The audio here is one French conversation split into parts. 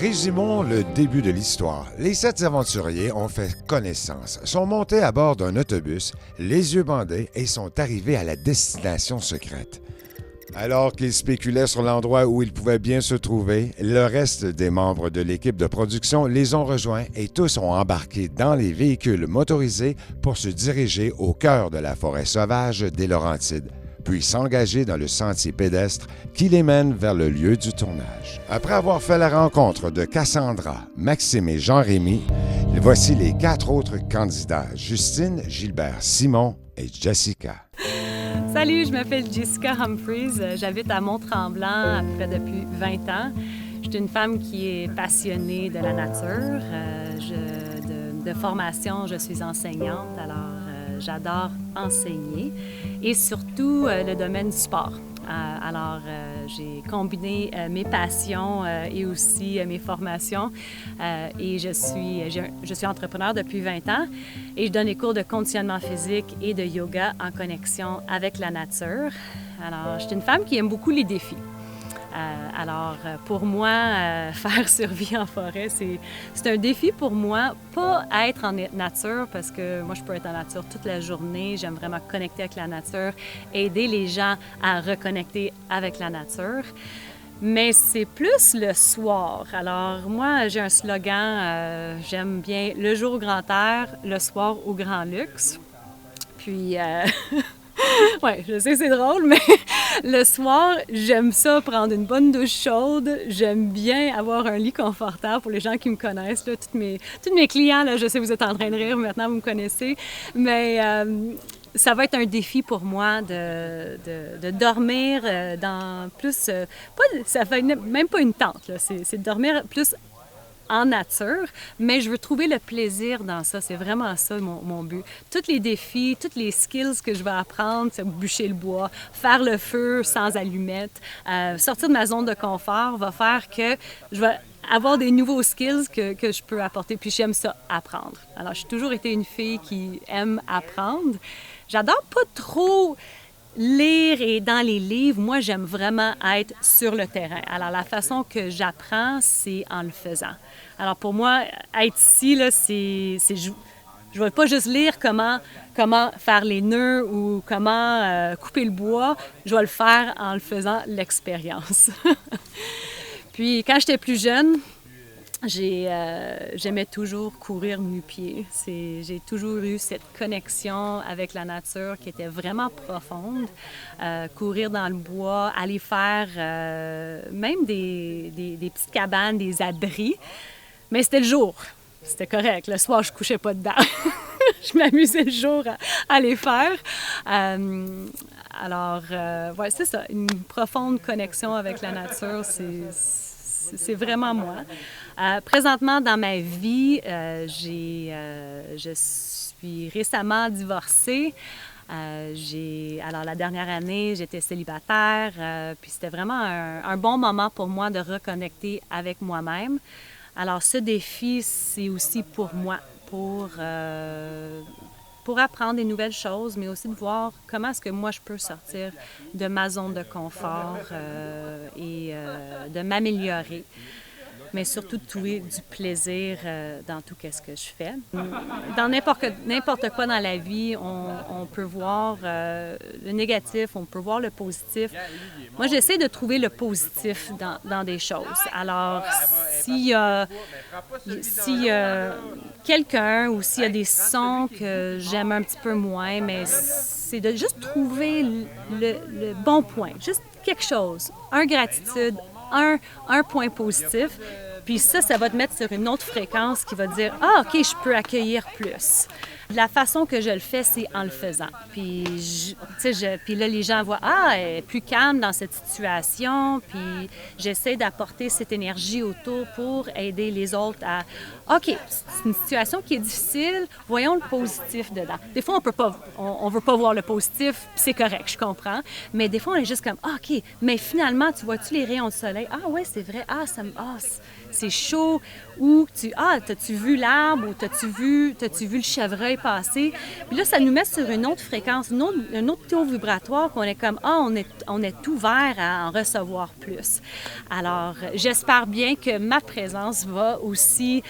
Résumons le début de l'histoire. Les 7 aventuriers ont fait connaissance, sont montés à bord d'un autobus, les yeux bandés, et sont arrivés à la destination secrète. Alors qu'ils spéculaient sur l'endroit où ils pouvaient bien se trouver, le reste des membres de l'équipe de production les ont rejoints et tous ont embarqué dans les véhicules motorisés pour se diriger au cœur de la forêt sauvage des Laurentides, puis s'engager dans le sentier pédestre qui les mène vers le lieu du tournage. Après avoir fait la rencontre de Cassandra, Maxime et Jean-Rémy, voici les 4 autres candidats, Justine, Gilbert, Simon et Jessica. Salut, je m'appelle Jessica Humphreys. J'habite à Mont-Tremblant à peu près depuis 20 ans. Je suis une femme qui est passionnée de la nature. De formation, je suis enseignante, alors j'adore enseigner et surtout le domaine du sport. Alors, j'ai combiné mes passions et aussi mes formations et je suis entrepreneur depuis 20 ans et je donne des cours de conditionnement physique et de yoga en connexion avec la nature. Alors, je suis une femme qui aime beaucoup les défis. Alors, pour moi, faire survie en forêt, c'est un défi pour moi, pas être en nature, parce que moi, je peux être en nature toute la journée. J'aime vraiment connecter avec la nature, aider les gens à reconnecter avec la nature. Mais c'est plus le soir. Alors, moi, j'ai un slogan, j'aime bien le jour au grand air, le soir au grand luxe. Puis... Oui, je sais, c'est drôle, mais le soir, j'aime ça, prendre une bonne douche chaude. J'aime bien avoir un lit confortable pour les gens qui me connaissent. Là, tous mes clients, là, je sais, vous êtes en train de rire, maintenant vous me connaissez. Mais ça va être un défi pour moi de dormir dans plus... ça fait même pas une tente, là. C'est de dormir plus en nature, mais je veux trouver le plaisir dans ça. C'est vraiment ça mon but. Tous les défis, tous les skills que je vais apprendre, c'est bûcher le bois, faire le feu sans allumette, sortir de ma zone de confort va faire que je vais avoir des nouveaux skills que je peux apporter. Puis j'aime ça, apprendre. Alors, j'ai toujours été une fille qui aime apprendre. J'adore pas trop lire et dans les livres, moi, j'aime vraiment être sur le terrain. Alors, la façon que j'apprends, c'est en le faisant. Alors, pour moi, être ici, là, je ne vais pas juste lire comment faire les nœuds ou comment couper le bois. Je vais le faire en le faisant l'expérience. Puis, quand j'étais plus jeune, j'aimais toujours courir nu-pieds. J'ai toujours eu cette connexion avec la nature qui était vraiment profonde. Courir dans le bois, aller faire même des petites cabanes, des abris. Mais c'était le jour. C'était correct. Le soir, je ne couchais pas dedans. Je m'amusais le jour à les faire. Alors, ouais, c'est ça. Une profonde connexion avec la nature, c'est vraiment moi. Présentement, dans ma vie, je suis récemment divorcée. Alors, la dernière année, j'étais célibataire, puis c'était vraiment un bon moment pour moi de reconnecter avec moi-même. Alors, ce défi, c'est aussi pour moi, pour apprendre des nouvelles choses, mais aussi de voir comment est-ce que moi, je peux sortir de ma zone de confort et de m'améliorer, mais surtout de trouver du plaisir dans tout ce que je fais. Dans n'importe quoi dans la vie, on peut voir le négatif, on peut voir le positif. Moi, j'essaie de trouver le positif dans des choses. Alors, s'il y a quelqu'un ou s'il y a des sons que j'aime un petit peu moins, mais c'est de juste trouver le bon point, juste quelque chose, gratitude, un point positif, puis ça va te mettre sur une autre fréquence qui va te dire « Ah, OK, je peux accueillir plus ». La façon que je le fais, c'est en le faisant. Puis, puis là, les gens voient « Ah, elle est plus calme dans cette situation », puis j'essaie d'apporter cette énergie autour pour aider les autres à « OK, c'est une situation qui est difficile, voyons le positif dedans ». Des fois, on veut pas voir le positif, puis c'est correct, je comprends, mais des fois, on est juste comme « Ah, OK, mais finalement, tu vois-tu les rayons de soleil? Ah ouais, c'est vrai, c'est chaud, ou t'as-tu vu l'arbre, ou t'as-tu vu le chevreuil passer? Puis là, ça nous met sur une autre fréquence, un autre taux vibratoire, qu'on est comme, on est ouvert à en recevoir plus. Alors, j'espère bien que ma présence va aussi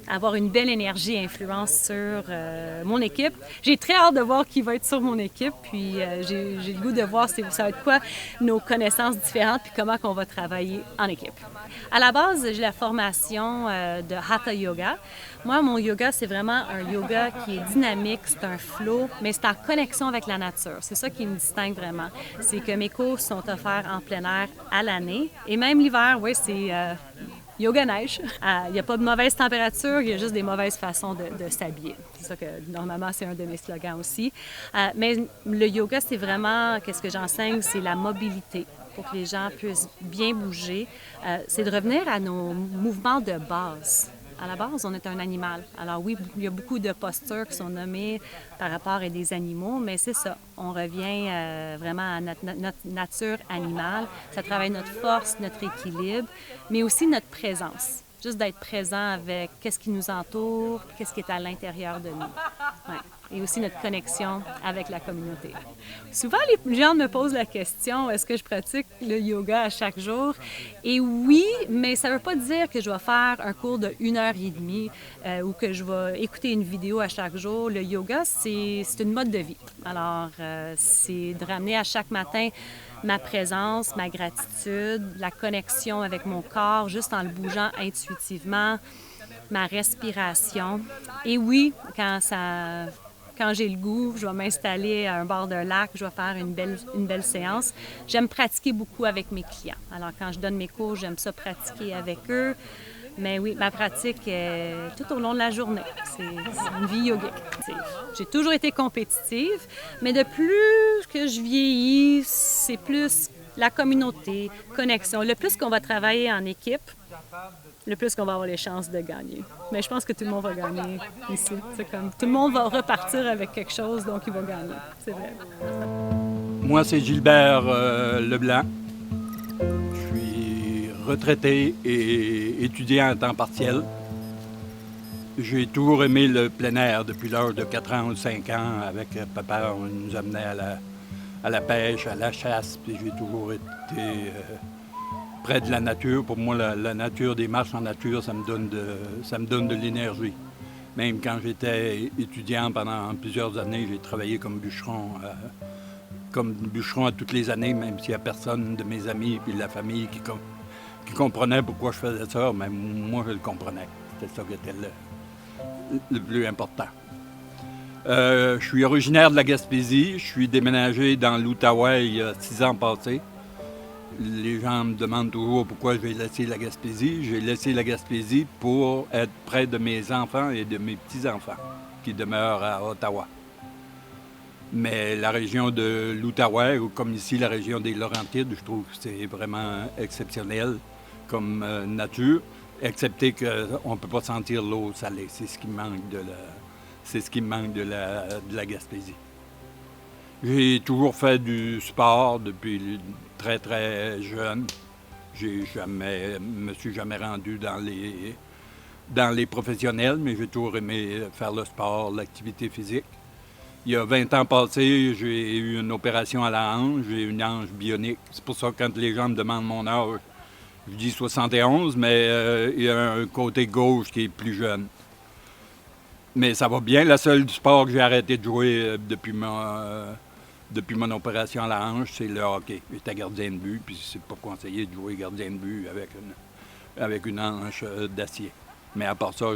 avoir une belle énergie et influence sur mon équipe. J'ai très hâte de voir qui va être sur mon équipe, puis j'ai le goût de voir ça va être quoi nos connaissances différentes, puis comment on va travailler en équipe. À la base, j'ai la formation de Hatha Yoga. Moi, mon yoga, c'est vraiment un yoga qui est dynamique, c'est un flow, mais c'est en connexion avec la nature. C'est ça qui me distingue vraiment. C'est que mes cours sont offerts en plein air à l'année. Et même l'hiver, oui, c'est yoga neige. Il n'y a pas de mauvaise température, il y a juste des mauvaises façons de s'habiller. C'est ça que, normalement, c'est un de mes slogans aussi. Mais le yoga, c'est vraiment, qu'est-ce que j'enseigne, c'est la mobilité, pour que les gens puissent bien bouger. C'est de revenir à nos mouvements de base. À la base, on est un animal. Alors oui, il y a beaucoup de postures qui sont nommées par rapport à des animaux, mais c'est ça. On revient vraiment à notre nature animale. Ça travaille notre force, notre équilibre, mais aussi notre présence. Juste d'être présent avec qu'est-ce qui nous entoure, qu'est-ce qui est à l'intérieur de nous. Ouais. Et aussi notre connexion avec la communauté. Souvent, les gens me posent la question, est-ce que je pratique le yoga à chaque jour? Et oui, mais ça ne veut pas dire que je vais faire un cours de 1h30 ou que je vais écouter une vidéo à chaque jour. Le yoga, c'est une mode de vie. Alors, c'est de ramener à chaque matin ma présence, ma gratitude, la connexion avec mon corps, juste en le bougeant intuitivement, ma respiration. Et oui, quand j'ai le goût, je vais m'installer à un bord d'un lac, je vais faire une belle séance. J'aime pratiquer beaucoup avec mes clients. Alors, quand je donne mes cours, j'aime ça pratiquer avec eux. Mais oui, ma pratique est tout au long de la journée. C'est une vie yogique. J'ai toujours été compétitive, mais de plus que je vieillis, c'est plus la communauté, connexion. Le plus qu'on va travailler en équipe, le plus qu'on va avoir les chances de gagner. Mais je pense que tout le monde va gagner ici. C'est comme tout le monde va repartir avec quelque chose, donc il va gagner. C'est vrai. Moi, c'est Gilbert Leblanc. Je suis retraité et étudiant à temps partiel. J'ai toujours aimé le plein air depuis l'âge de 4 ans ou 5 ans. Avec papa, on nous amenait à la pêche, à la chasse, puis j'ai toujours été près de la nature. Pour moi, la nature, des marches en nature, ça me donne de l'énergie. Même quand j'étais étudiant pendant plusieurs années, j'ai travaillé comme bûcheron à toutes les années, même s'il n'y a personne de mes amis et de la famille qui comprenait pourquoi je faisais ça, mais moi, je le comprenais. C'était ça qui était le plus important. Je suis originaire de la Gaspésie. Je suis déménagé dans l'Outaouais il y a 6 ans passés. Les gens me demandent toujours pourquoi j'ai laissé la Gaspésie. J'ai laissé la Gaspésie pour être près de mes enfants et de mes petits-enfants qui demeurent à Ottawa. Mais la région de l'Outaouais, ou comme ici la région des Laurentides, je trouve que c'est vraiment exceptionnel comme nature, excepté qu'on ne peut pas sentir l'eau salée. C'est ce qui me manque de la Gaspésie. J'ai toujours fait du sport depuis très, très jeune. Me suis jamais rendu dans les professionnels, mais j'ai toujours aimé faire le sport, l'activité physique. Il y a 20 ans passés, j'ai eu une opération à la hanche, j'ai une hanche bionique. C'est pour ça que quand les gens me demandent mon âge, je dis 71, mais il y a un côté gauche qui est plus jeune. Mais ça va bien. La seule sport que j'ai arrêté de jouer depuis mon opération à la hanche, c'est le hockey. J'étais gardien de but, puis c'est pas conseillé de jouer gardien de but avec une hanche d'acier. Mais à part ça,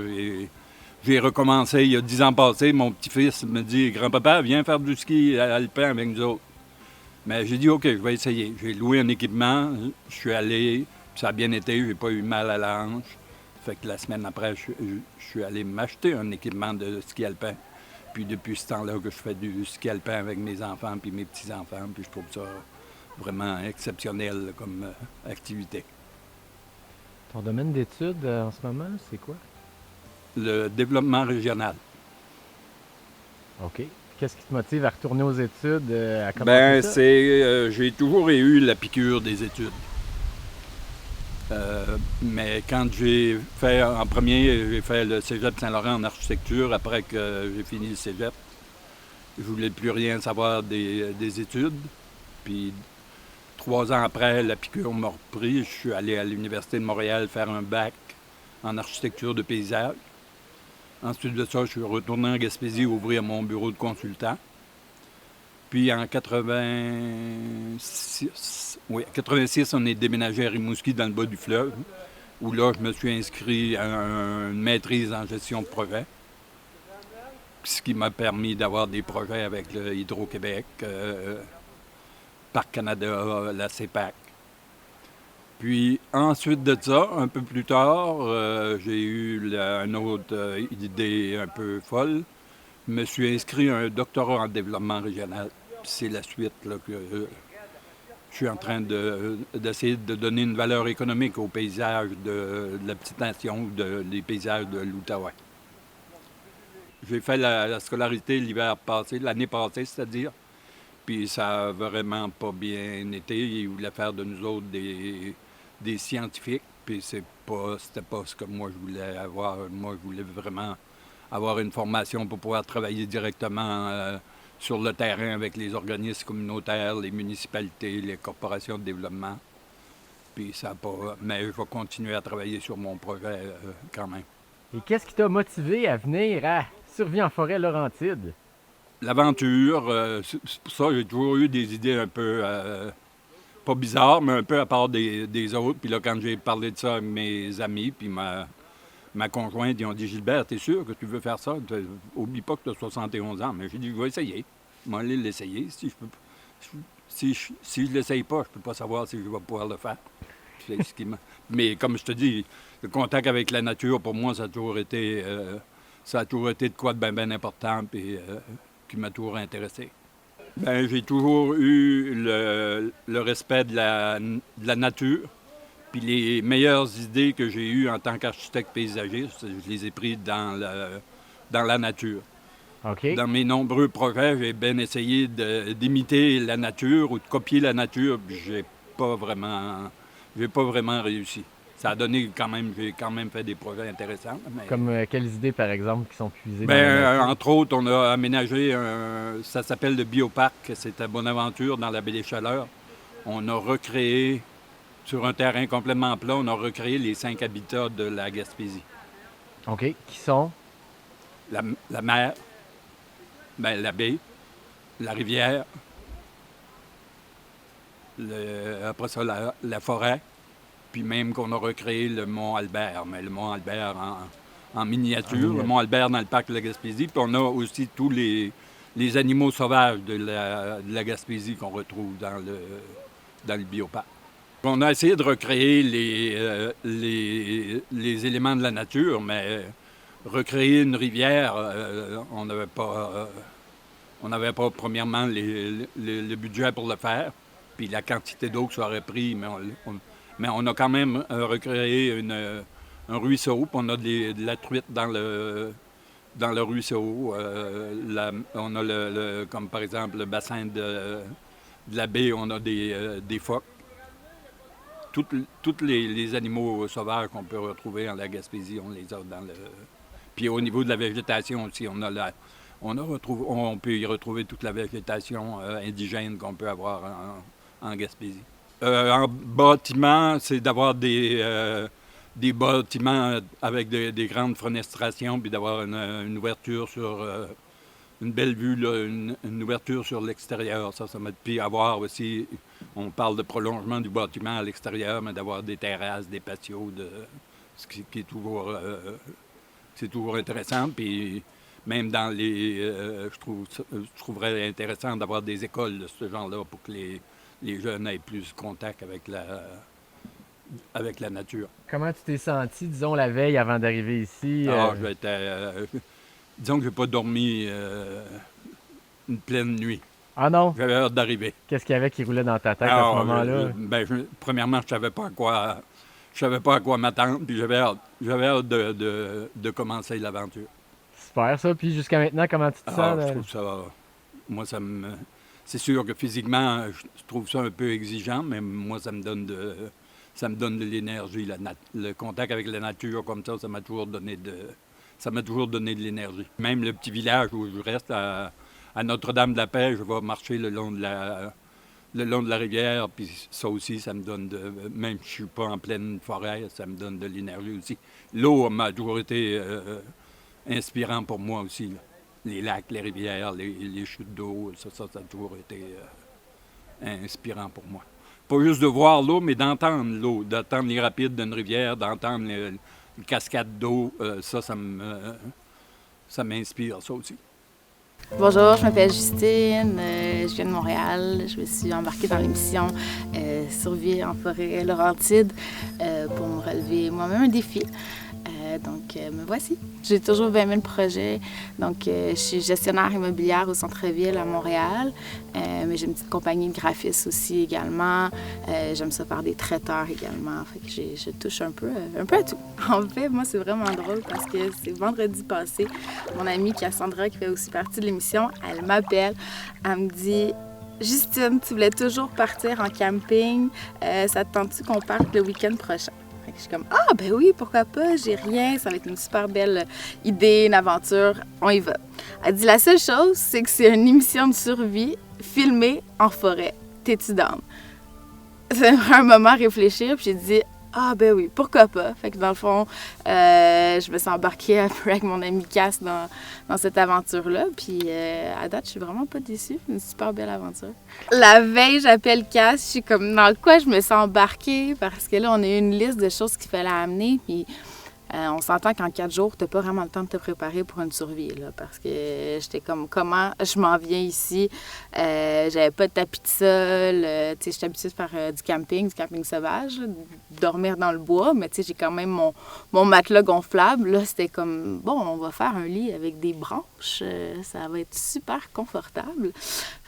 j'ai recommencé il y a 10 ans passés. Mon petit-fils me dit « Grand-papa, viens faire du ski alpin avec nous autres. » Mais j'ai dit « OK, je vais essayer. » J'ai loué un équipement, je suis allé, puis ça a bien été, j'ai pas eu mal à la hanche. Fait que la semaine après, je suis allé m'acheter un équipement de ski alpin. Puis depuis ce temps-là que je fais du ski alpin avec mes enfants puis mes petits-enfants, puis je trouve ça vraiment exceptionnel comme activité. Ton domaine d'études en ce moment, c'est quoi? Le développement régional. OK. Qu'est-ce qui te motive à retourner aux études, à commencer ça? J'ai toujours eu la piqûre des études. Mais quand j'ai fait, en premier, j'ai fait le Cégep Saint-Laurent en architecture après que j'ai fini le Cégep. Je voulais plus rien savoir des études. Puis 3 ans après, la piqûre m'a repris. Je suis allé à l'Université de Montréal faire un bac en architecture de paysage. Ensuite de ça, je suis retourné en Gaspésie ouvrir mon bureau de consultant. Puis en 86, on est déménagé à Rimouski dans le bas du fleuve, où là, je me suis inscrit à une maîtrise en gestion de projet, ce qui m'a permis d'avoir des projets avec le Hydro-Québec, Parc Canada, la CEPAC. Puis ensuite de ça, un peu plus tard, j'ai eu une autre idée un peu folle. Je me suis inscrit à un doctorat en développement régional. C'est la suite là, que je suis en train d'essayer de donner une valeur économique aux paysages de la petite nation, des paysages de l'Outaouais. J'ai fait la scolarité l'hiver passé, l'année passée, c'est-à-dire. Puis ça a vraiment pas bien été. Ils voulaient faire de nous autres des scientifiques. Puis c'était pas ce que moi je voulais avoir. Moi, je voulais vraiment avoir une formation pour pouvoir travailler directement sur le terrain avec les organismes communautaires, les municipalités, les corporations de développement. Puis ça n'a pas... Mais je vais continuer à travailler sur mon projet quand même. Et qu'est-ce qui t'a motivé à venir à Survie en forêt Laurentide? L'aventure, c'est pour ça que j'ai toujours eu des idées un peu, pas bizarres, mais un peu à part des autres. Puis là, quand j'ai parlé de ça avec mes amis, puis ma conjointe, ils ont dit « Gilbert, t'es sûr que tu veux faire ça? Oublie pas que tu as 71 ans. » Mais j'ai dit « Je vais essayer. Je vais aller l'essayer. Si je l'essaye pas, je peux pas savoir si je vais pouvoir le faire. » Mais comme je te dis, le contact avec la nature, pour moi, ça a toujours été de quoi de bien important, puis qui m'a toujours intéressé. Bien, j'ai toujours eu le respect de la nature. Puis les meilleures idées que j'ai eues en tant qu'architecte paysagiste, je les ai prises dans la nature. OK. Dans mes nombreux projets, j'ai bien essayé d'imiter la nature ou de copier la nature, puis j'ai pas vraiment réussi. Ça a donné j'ai quand même fait des projets intéressants. Mais... Comme quelles idées, par exemple, qui sont puisées dans la nature? Entre autres, on a aménagé, ça s'appelle le Bioparc, c'est à Bonaventure, dans la baie des Chaleurs. On a recréé, sur un terrain complètement plat, on a recréé les 5 habitats de la Gaspésie. OK. Qui sont? La mer, la baie, la rivière, après ça, la forêt, puis même qu'on a recréé le Mont Albert, mais le Mont Albert en miniature, le Mont Albert dans le parc de la Gaspésie, puis on a aussi tous les animaux sauvages de la Gaspésie qu'on retrouve dans le bioparc. On a essayé de recréer les éléments de la nature, mais recréer une rivière, on n'avait pas premièrement le budget pour le faire, puis la quantité d'eau que ça aurait pris, mais on a quand même recréé un ruisseau, puis on a de la truite dans le ruisseau. On a comme par exemple le bassin de la baie, on a des phoques. Tous les animaux sauvages qu'on peut retrouver en la Gaspésie, on les a dans le... Puis au niveau de la végétation aussi, on peut y retrouver toute la végétation indigène qu'on peut avoir en Gaspésie. En bâtiment, c'est d'avoir des bâtiments avec des grandes fenestrations, puis d'avoir une ouverture sur... une belle vue, là, une ouverture sur l'extérieur. Ça m'a... Puis avoir aussi... On parle de prolongement du bâtiment à l'extérieur, mais d'avoir des terrasses, des patios, ce qui est toujours... c'est toujours intéressant. Puis même dans je trouverais intéressant d'avoir des écoles de ce genre-là pour que les jeunes aient plus contact avec la nature. Comment tu t'es senti, disons, la veille avant d'arriver ici? Disons que j'ai pas dormi une pleine nuit. Ah non? J'avais hâte d'arriver. Qu'est-ce qu'il y avait qui roulait dans ta tête à ce moment-là? Premièrement, je savais pas à quoi m'attendre, puis j'avais hâte de commencer l'aventure. Super ça. Puis jusqu'à maintenant, comment tu te sens? Je trouve ça... Moi, c'est sûr que physiquement, je trouve ça un peu exigeant, mais moi, ça me donne ça me donne de l'énergie. Le contact avec la nature comme ça m'a toujours donné de l'énergie. Même le petit village où je reste, à Notre-Dame-de-la-Paix, je vais marcher le long de la rivière, puis ça aussi, ça me donne même si je suis pas en pleine forêt, ça me donne de l'énergie aussi. L'eau m'a toujours été inspirant pour moi aussi, là. Les lacs, les rivières, les chutes d'eau, ça a toujours été inspirant pour moi. Pas juste de voir l'eau, mais d'entendre l'eau, d'entendre les rapides d'une rivière, d'entendre les cascades d'eau, ça m'inspire, ça aussi. Bonjour, je m'appelle Justine, je viens de Montréal. Je me suis embarquée dans l'émission Survie en forêt Laurentide pour me relever moi-même un défi. Donc, me voici. J'ai toujours bien aimé le projet. Donc, je suis gestionnaire immobilière au centre-ville à Montréal. Mais j'ai une petite compagnie de graphistes aussi également. J'aime ça faire des traiteurs également. Fait que je touche un peu à tout. En fait, moi, c'est vraiment drôle parce que c'est vendredi passé. Mon amie Cassandra, qui fait aussi partie de l'émission, elle m'appelle. Elle me dit... Justine, tu voulais toujours partir en camping. Ça te tente-tu qu'on parte le week-end prochain? Je suis comme, ah, ben oui, pourquoi pas, j'ai rien, ça va être une super belle idée, une aventure, on y va. Elle dit, la seule chose, c'est que c'est une émission de survie filmée en forêt. T'es-tu down? Ça m'a pris un moment à réfléchir, puis j'ai dit, ah, ben oui, pourquoi pas? Fait que dans le fond, je me suis embarquée un peu avec mon ami Cass dans cette aventure-là. Puis à date, je suis vraiment pas déçue. C'est une super belle aventure. La veille, j'appelle Cass. Je suis comme, dans quoi je me suis embarquée? Parce que là, on a eu une liste de choses qu'il fallait amener. Puis on s'entend qu'en 4 jours, t'as pas vraiment le temps de te préparer pour une survie, là, parce que j'étais comme, comment je m'en viens ici? J'avais pas de tapis de sol. Tu sais, j'étais habituée de faire du camping sauvage, là, dormir dans le bois, mais tu sais, j'ai quand même mon matelas gonflable. Là, c'était comme, bon, on va faire un lit avec des branches. Ça va être super confortable.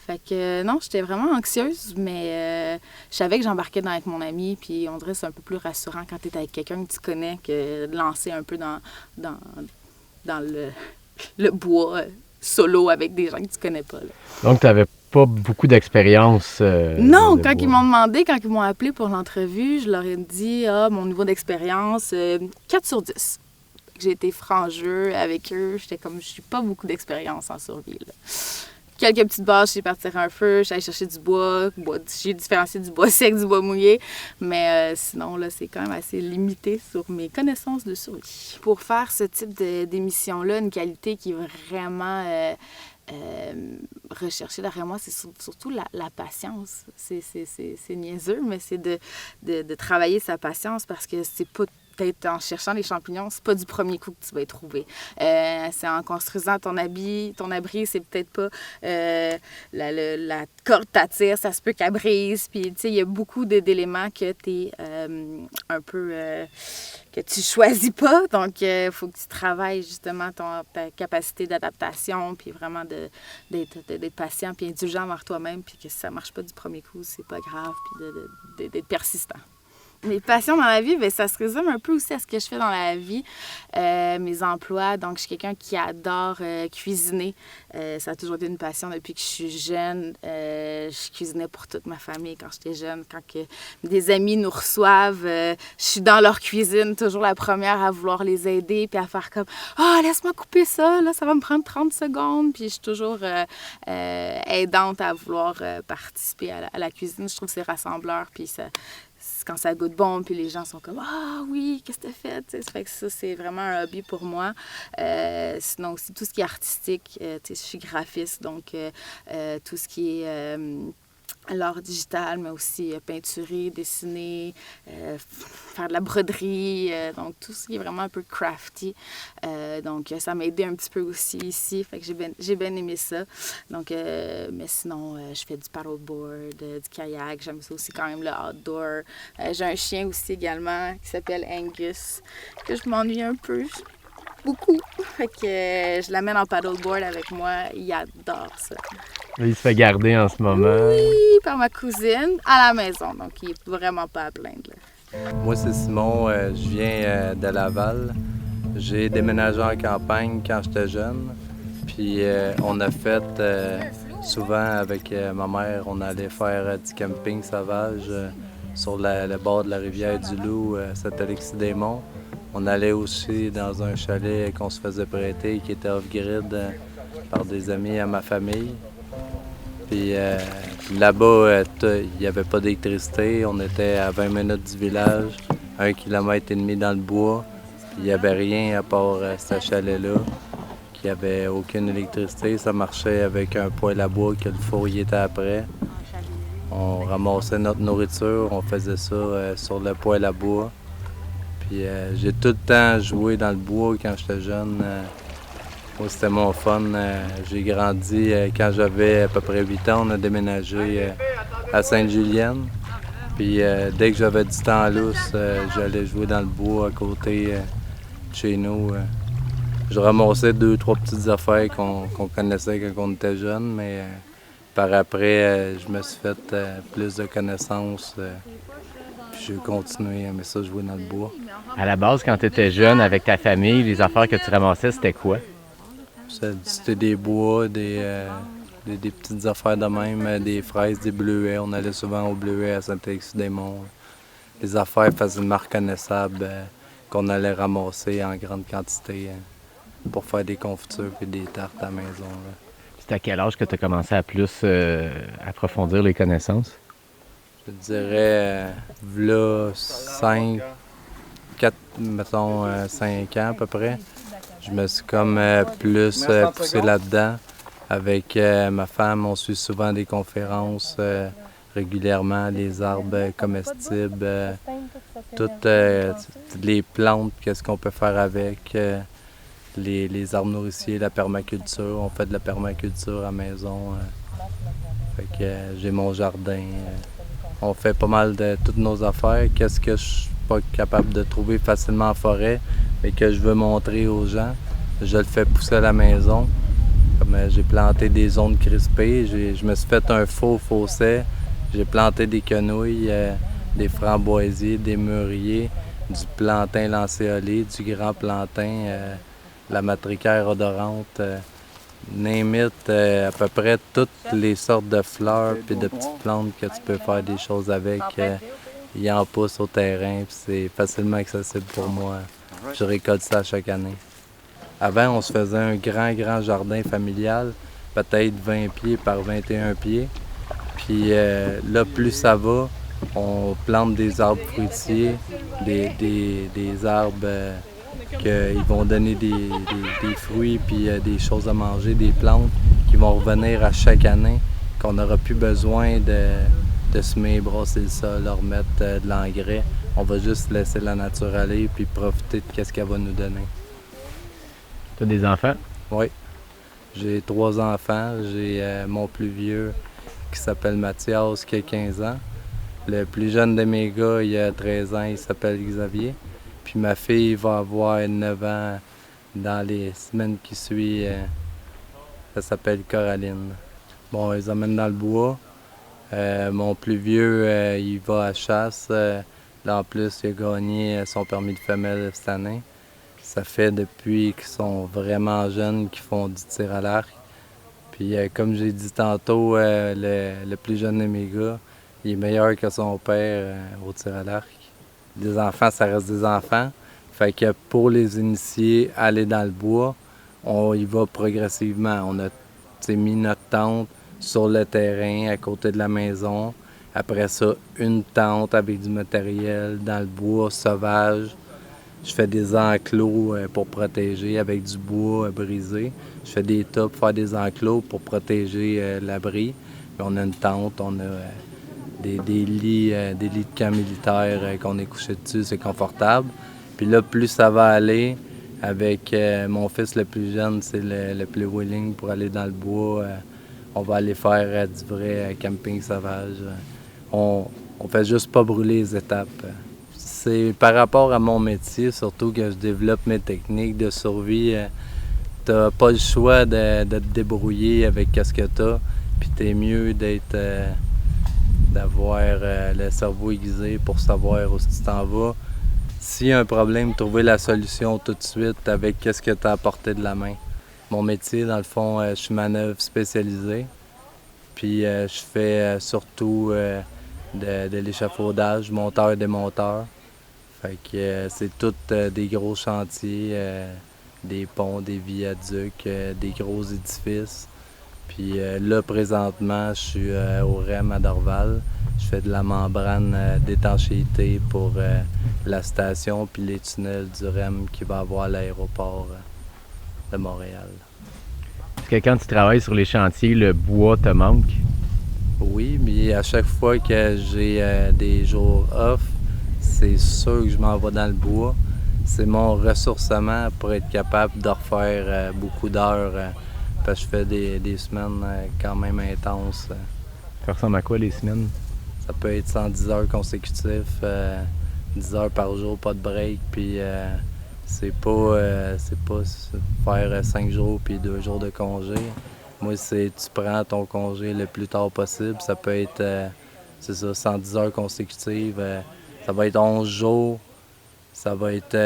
Fait que non, j'étais vraiment anxieuse, mais je savais que j'embarquais avec mon ami, puis on dirait que c'est un peu plus rassurant quand tu es avec quelqu'un que tu connais que de lancer un peu dans le bois solo avec des gens que tu connais pas. Là. Donc, tu n'avais pas beaucoup d'expérience. Non, quand ils m'ont demandé, quand ils m'ont appelé pour l'entrevue, je leur ai dit, mon niveau d'expérience, 4 sur 10. J'ai été franc-jeu avec eux, j'étais comme, je suis pas beaucoup d'expérience en survie, là. Quelques petites bâches, j'ai parti tirer un feu, j'allais chercher du bois, j'ai différencié du bois sec du bois mouillé, mais sinon, là, c'est quand même assez limité sur mes connaissances de survie. Pour faire ce type d'émission-là, une qualité qui est vraiment recherchée derrière moi, c'est surtout la patience. C'est niaiseux, mais c'est de travailler sa patience parce que c'est pas peut-être en cherchant les champignons, c'est pas du premier coup que tu vas les trouver. C'est en construisant ton abri, c'est peut-être pas la corde t'attire, ça se peut qu'elle brise. Puis, tu sais, il y a beaucoup d'éléments que tu es un peu... que tu choisis pas. Donc, il faut que tu travailles justement ta capacité d'adaptation, puis vraiment d'être patient, puis indulgent envers toi-même, puis que si ça marche pas du premier coup, c'est pas grave, puis d'être persistant. Mes passions dans la vie, bien, ça se résume un peu aussi à ce que je fais dans la vie, mes emplois. Donc, je suis quelqu'un qui adore cuisiner. Ça a toujours été une passion depuis que je suis jeune. Je cuisinais pour toute ma famille quand j'étais jeune. Quand des amis nous reçoivent, je suis dans leur cuisine, toujours la première à vouloir les aider, puis à faire comme « Ah, laisse-moi couper ça, là, ça va me prendre 30 secondes. » Puis je suis toujours aidante à vouloir participer à la cuisine. Je trouve que c'est rassembleur, puis quand ça goûte bon, puis les gens sont comme « Ah oui, qu'est-ce que t'as fait? » Ça fait que ça, c'est vraiment un hobby pour moi. Sinon aussi, tout ce qui est artistique, je suis graphiste, donc tout ce qui est l'art digital, mais aussi peinturer, dessiner, faire de la broderie, donc tout ce qui est vraiment un peu crafty. Donc ça m'a aidé un petit peu aussi ici, fait que j'ai bien aimé ça. Donc, mais sinon, je fais du paddleboard, du kayak, j'aime ça aussi quand même le outdoor. J'ai un chien aussi également qui s'appelle Angus, que je m'ennuie un peu. Beaucoup. Fait que je l'amène en paddleboard avec moi. Il adore ça. Il se fait garder en ce moment. Oui, par ma cousine à la maison. Donc, il est vraiment pas à plaindre. Là. Moi, c'est Simon. Je viens de Laval. J'ai déménagé en campagne quand j'étais jeune. Puis, on a fait souvent avec ma mère, on allait faire du camping sauvage. sur le bord de la rivière du Loup, Saint-Alexis-des-Monts. On allait aussi dans un chalet qu'on se faisait prêter qui était off-grid par des amis à ma famille. Puis là-bas, il n'y avait pas d'électricité. On était à 20 minutes du village, 1,5 km dans le bois. Il n'y avait rien à part ce chalet-là. Il n'y avait aucune électricité. Ça marchait avec un poêle à bois que le four y était après. On ramassait notre nourriture, on faisait ça sur le poêle à bois. Puis j'ai tout le temps joué dans le bois quand j'étais jeune. Moi, c'était mon fun. J'ai grandi quand j'avais à peu près 8 ans. On a déménagé à Sainte-Julienne. Puis dès que j'avais du temps lousse, j'allais jouer dans le bois à côté de chez nous. Je ramassais 2-3 petites affaires qu'on connaissait quand on était jeune, mais par après, je me suis fait plus de connaissances. Puis j'ai continué à aimer ça, jouer dans le bois. À la base, quand tu étais jeune, avec ta famille, les affaires que tu ramassais, c'était quoi? C'était des bois, des petites affaires de même, des fraises, des bleuets. On allait souvent au bleuet à Saint-Alexis-des-Monts. Des affaires facilement reconnaissables qu'on allait ramasser en grande quantité pour faire des confitures et des tartes à la maison. Là. C'est à quel âge que tu as commencé à plus approfondir les connaissances? Je dirais, là, 5 ans à peu près. Je me suis comme plus poussé là-dedans. Avec ma femme, on suit souvent des conférences régulièrement, les arbres comestibles, toutes les plantes, qu'est-ce qu'on peut faire avec, les arbres nourriciers, la permaculture. On fait de la permaculture à la maison. Fait que j'ai mon jardin. On fait pas mal de toutes nos affaires. Qu'est-ce que je suis pas capable de trouver facilement en forêt, mais que je veux montrer aux gens, je le fais pousser à la maison. Comme j'ai planté des zones crispées, je me suis fait un faux fossé. J'ai planté des quenouilles, des framboisiers, des mûriers, du plantain lancéolé, du grand plantain, la matricaire odorante, name it, à peu près toutes les sortes de fleurs et de petites plantes que tu peux faire des choses avec. Il en pousse au terrain, puis c'est facilement accessible pour moi. Je récolte ça chaque année. Avant, on se faisait un grand jardin familial, peut-être 20 pieds par 21 pieds. Puis là, plus ça va, on plante des arbres fruitiers, des arbres qui vont donner des fruits puis des choses à manger, des plantes qui vont revenir à chaque année, qu'on n'aura plus besoin de semer, brasser le sol, leur mettre de l'engrais. On va juste laisser la nature aller puis profiter de ce qu'elle va nous donner. Tu as des enfants? Oui. J'ai 3 enfants. J'ai mon plus vieux qui s'appelle Mathias, qui a 15 ans. Le plus jeune de mes gars, il a 13 ans, il s'appelle Xavier. Puis ma fille va avoir 9 ans dans les semaines qui suivent. Ça s'appelle Coraline. Bon, ils emmènent dans le bois. Mon plus vieux, il va à la chasse. Là, en plus, il a gagné son permis de femelle cette année. Ça fait depuis qu'ils sont vraiment jeunes qu'ils font du tir à l'arc. Puis comme j'ai dit tantôt, le plus jeune de mes gars, il est meilleur que son père au tir à l'arc. Des enfants, ça reste des enfants. Fait que pour les initier à aller dans le bois, on y va progressivement. On a mis notre tente sur le terrain à côté de la maison. Après ça, une tente avec du matériel dans le bois sauvage. Je fais des enclos pour protéger avec du bois brisé. Je fais des tas pour faire des enclos pour protéger l'abri. Puis on a une tente, on a des lits de camp militaire qu'on est couché dessus, c'est confortable. Puis là, plus ça va aller, avec mon fils le plus jeune, c'est le plus willing pour aller dans le bois. On va aller faire du vrai camping sauvage. On fait juste pas brûler les étapes. C'est par rapport à mon métier, surtout que je développe mes techniques de survie. T'as pas le choix de te débrouiller avec ce que t'as. Puis t'es mieux d'avoir le cerveau aiguisé pour savoir où tu t'en vas. S'il y a un problème, trouver la solution tout de suite avec ce que tu as à portée de la main. Mon métier, dans le fond, je suis manœuvre spécialisée. Puis je fais surtout de l'échafaudage, monteur-démonteur. Fait que c'est tous des gros chantiers, des ponts, des viaducs, des gros édifices. Puis là, présentement, je suis au REM à Dorval. Je fais de la membrane d'étanchéité pour la station puis les tunnels du REM qui va avoir à l'aéroport de Montréal. Est-ce que quand tu travailles sur les chantiers, le bois te manque? Oui, mais à chaque fois que j'ai des jours off, c'est sûr que je m'en vais dans le bois. C'est mon ressourcement pour être capable de refaire beaucoup d'heures parce que je fais des semaines quand même intenses. Ça ressemble à quoi les semaines? Ça peut être 110 heures consécutives, 10 heures par jour, pas de break, puis c'est pas faire 5 jours puis 2 jours de congé. Moi, c'est tu prends ton congé le plus tard possible. Ça peut être, 110 heures consécutives. Ça va être 11 jours. Ça va être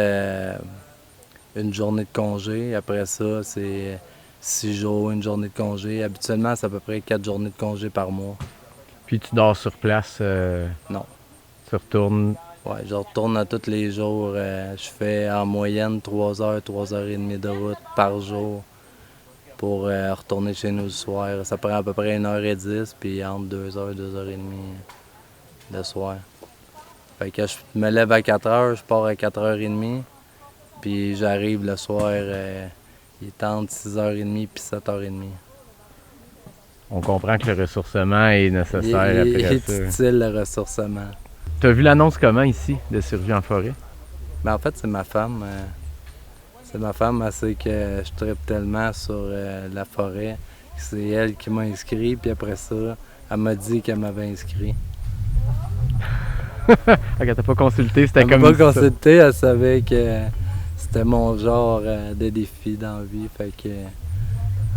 une journée de congé. Après ça, c'est 6 jours, une journée de congé. Habituellement, c'est à peu près 4 journées de congé par mois. Puis tu dors sur place? Non. Tu retournes? Ouais, je retourne à tous les jours. Je fais en moyenne 3 heures, 3 heures et demie de route par jour pour retourner chez nous le soir. Ça prend à peu près 1h10, puis entre 2 heures, 2 heures et demie le soir. Fait que je me lève à 4 heures, je pars à 4h30, puis j'arrive le soir, il est entre 6h30 puis 7h30. On comprend que le ressourcement est nécessaire Il après est ça. utile, le ressourcement. Tu as vu l'annonce comment ici, de Survie en forêt? Ben, en fait, c'est ma femme. C'est ma femme, elle sait que je tripe tellement sur la forêt. C'est elle qui m'a inscrit, puis après ça, elle m'a dit qu'elle m'avait inscrit. Elle t'a pas consulté, c'était Elle m'a comme pas ça. consulté, elle savait que c'était mon genre de défi dans la vie. Fait que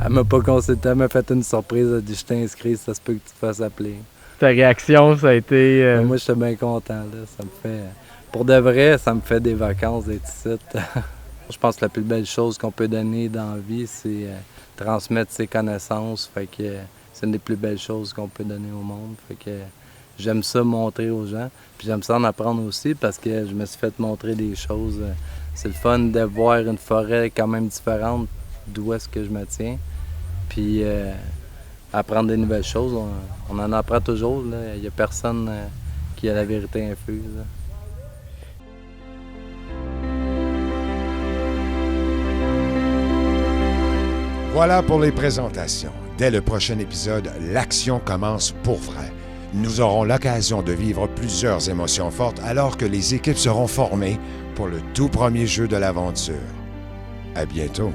elle m'a pas consulté, elle m'a fait une surprise, elle a dit je t'ai inscrit, ça se peut que tu te fasses appeler. Ta réaction, ça a été... Mais moi, j'étais bien content. Là. Ça me fait... Pour de vrai, ça me fait des vacances d'être ici. Je pense que la plus belle chose qu'on peut donner dans la vie, c'est transmettre ses connaissances. Fait que c'est une des plus belles choses qu'on peut donner au monde. Fait que j'aime ça montrer aux gens. Puis j'aime ça en apprendre aussi parce que je me suis fait montrer des choses. C'est le fun de voir une forêt quand même différente d'où est-ce que je me tiens. Puis apprendre des nouvelles choses, on en apprend toujours. Il n'y a personne qui a la vérité infuse. Là. Voilà pour les présentations. Dès le prochain épisode, l'action commence pour vrai. Nous aurons l'occasion de vivre plusieurs émotions fortes alors que les équipes seront formées pour le tout premier jeu de l'aventure. À bientôt.